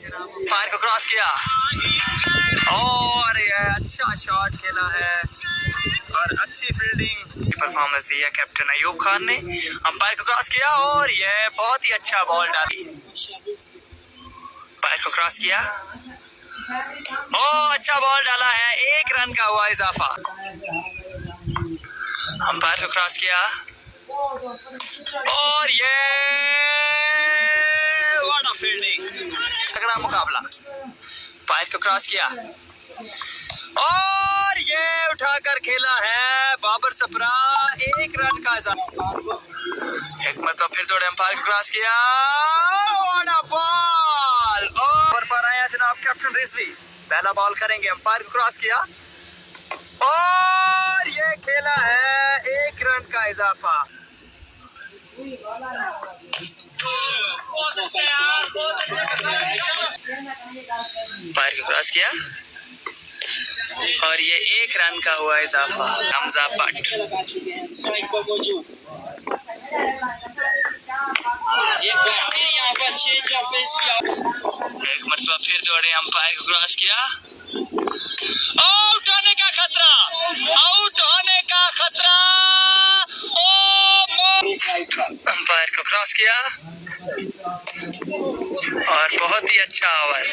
Fire को cross किया और ये अच्छा शॉट खेला है और अच्छी फील्डिंग परफॉर्मेंस दी है कैप्टन अयूब खान ने। अंपायर को क्रॉस किया और ये बहुत ही अच्छा बॉल डाली। अंपायर को क्रॉस किया, ओ अच्छा बॉल डाला है, 1 रन का हुआ इजाफा। अंपायर को क्रॉस किया और ये व्हाट अ फील्डिंग, तगड़ा मुकाबला। अंपायर को क्रॉस किया और ये उठाकर खेला है बाबर सपरा, 1 रन का इजाफा। हिकमत को फिर दौड़े, अंपायर को क्रॉस किया, व्हाट अ बॉल। ओवर पर आया जनाब कैप्टन रिजवी, पहला बॉल करेंगे। अंपायर को क्रॉस किया और ये खेला है, 1 रन का इजाफा। अंपायर को क्रॉस किया और ये 1 रन का हुआ इजाफा। हमजा भट्ट एक मरतबा फिर दौड़े, अंपायर को क्रॉस किया, आउट होने का खतरा, आउट होने का खतरा। अंपायर को क्रॉस किया और बहुत ही अच्छा ओवर।